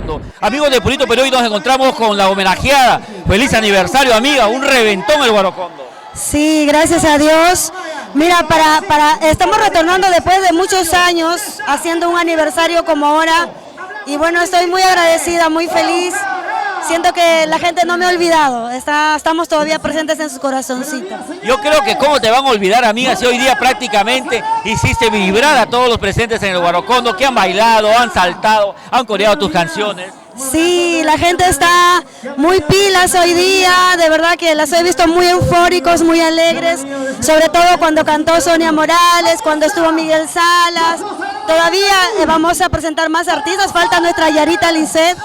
Guarocondo. Amigos de Purito Perú, hoy nos encontramos con la homenajeada. Feliz aniversario, amiga, un reventón el Guarocondo. Sí, gracias a Dios. Mira, estamos retornando después de muchos años haciendo un aniversario como ahora. Y bueno, estoy muy agradecida, muy feliz. Siento que la gente no me ha olvidado, estamos todavía presentes en sus corazoncitos. Yo creo que cómo te van a olvidar, amiga, si hoy día prácticamente hiciste vibrar a todos los presentes en el Guarocondo, que han bailado, han saltado, han coreado tus canciones. Sí, la gente está muy pilas hoy día, de verdad que las he visto muy eufóricos, muy alegres, sobre todo cuando cantó Sonia Morales, cuando estuvo Miguel Salas. Todavía vamos a presentar más artistas, falta nuestra Yarita Lisset,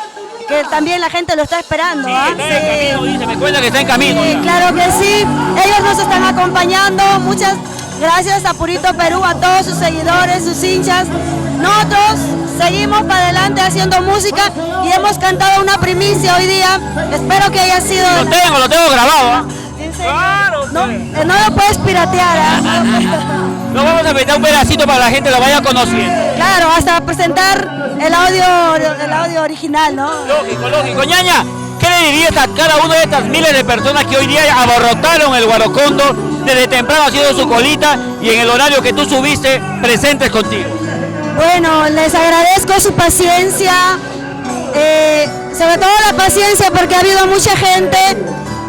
que también la gente lo está esperando. Sí, está en camino, dice, me cuenta que está en camino. Sí, claro que sí, ellos nos están acompañando, muchas gracias a Purito Perú, a todos sus seguidores, sus hinchas. Nosotros seguimos para adelante haciendo música y hemos cantado una primicia hoy día, espero que haya sido... Lo tengo grabado. Claro, no lo puedes piratear. Nos vamos a meter un pedacito para que la gente lo vaya conociendo. Claro, hasta presentar el audio original, ¿no? Lógico. Ñaña, ¿qué le dirías a cada una de estas miles de personas que hoy día abarrotaron el Guarocondo desde temprano haciendo su colita y en el horario que tú subiste presentes contigo? Bueno, les agradezco su paciencia, sobre todo la paciencia porque ha habido mucha gente,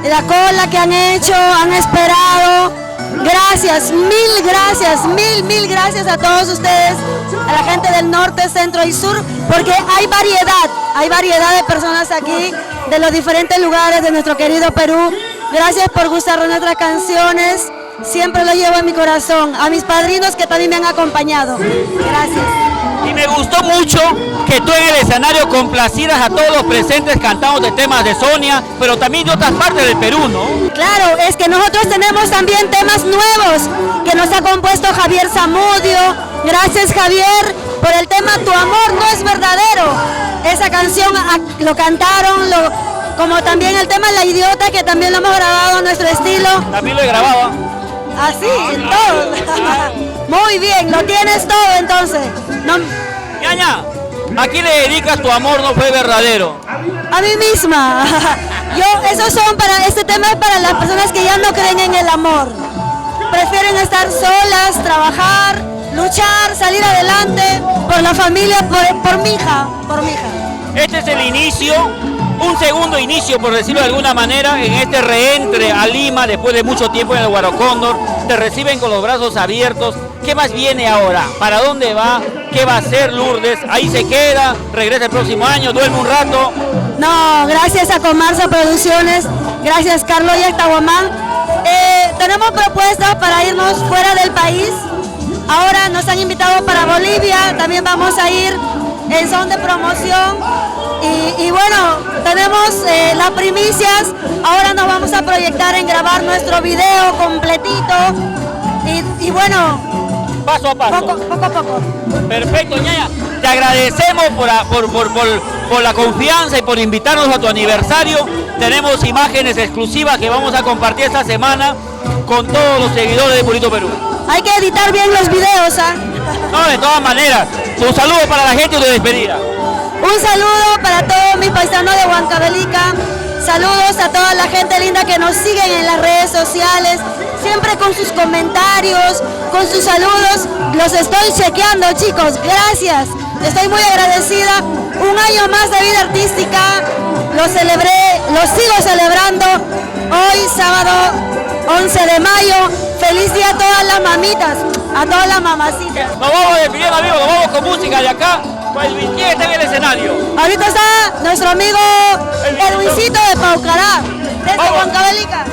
la cola que han hecho, han esperado. Gracias, mil gracias a todos ustedes, a la gente del norte, centro y sur, porque hay variedad de personas aquí, de los diferentes lugares de nuestro querido Perú. Gracias por gustar de nuestras canciones, siempre lo llevo en mi corazón, a mis padrinos que también me han acompañado. Gracias. Y me gustó mucho que tú en el escenario complacieras a todos los presentes cantando de temas de Sonia, pero también de otras partes del Perú, ¿no? Claro, es que nosotros tenemos también temas nuevos que nos ha compuesto Javier Zamudio. Gracias, Javier, por el tema Tu amor no es verdadero. Esa canción lo cantaron, como también el tema La idiota, que también lo hemos grabado a nuestro estilo. También lo he grabado. Así, en todo. Muy bien, lo tienes todo entonces. Ñaña, ¿a quién le dedicas Tu amor no fue verdadero? A mí misma. Este tema es para las personas que ya no creen en el amor. Prefieren estar solas, trabajar, luchar, salir adelante por la familia, por mi hija. Este es el inicio, un segundo inicio, por decirlo de alguna manera, en este reentre a Lima después de mucho tiempo en el Guarocondo. Te reciben con los brazos abiertos. ¿Qué más viene ahora? ¿Para dónde va? ¿Qué va a hacer Lourdes? ¿Ahí se queda? ¿Regresa el próximo año? ¿Duerme un rato? No, gracias a Comarsa Producciones, gracias Carlos y Actahuamán. Tenemos propuestas para irnos fuera del país. Ahora nos han invitado para Bolivia, también vamos a ir en son de promoción. Y bueno, tenemos las primicias, ahora nos vamos a proyectar en grabar nuestro video completito y bueno, paso a paso. Poco a poco. Perfecto, Ñaña, te agradecemos por la confianza y por invitarnos a tu aniversario. Tenemos imágenes exclusivas que vamos a compartir esta semana con todos los seguidores de Purito Perú. Hay que editar bien los videos, ¿ah? No, de todas maneras, un saludo para la gente de despedida. Un saludo para todos mis paisanos de Huancavelica, saludos a toda la gente linda que nos siguen en las redes sociales, siempre con sus comentarios, con sus saludos, los estoy chequeando, chicos, gracias, estoy muy agradecida, un año más de vida artística, lo celebré, lo sigo celebrando, hoy sábado 11 de mayo, feliz día a todas las mamitas, a todas las mamacitas. Nos vamos despidiendo, amigos, nos vamos con música de acá. ¿Quién está en el escenario? Ahorita está nuestro amigo Edwincito de Paucará, desde Huancavelica.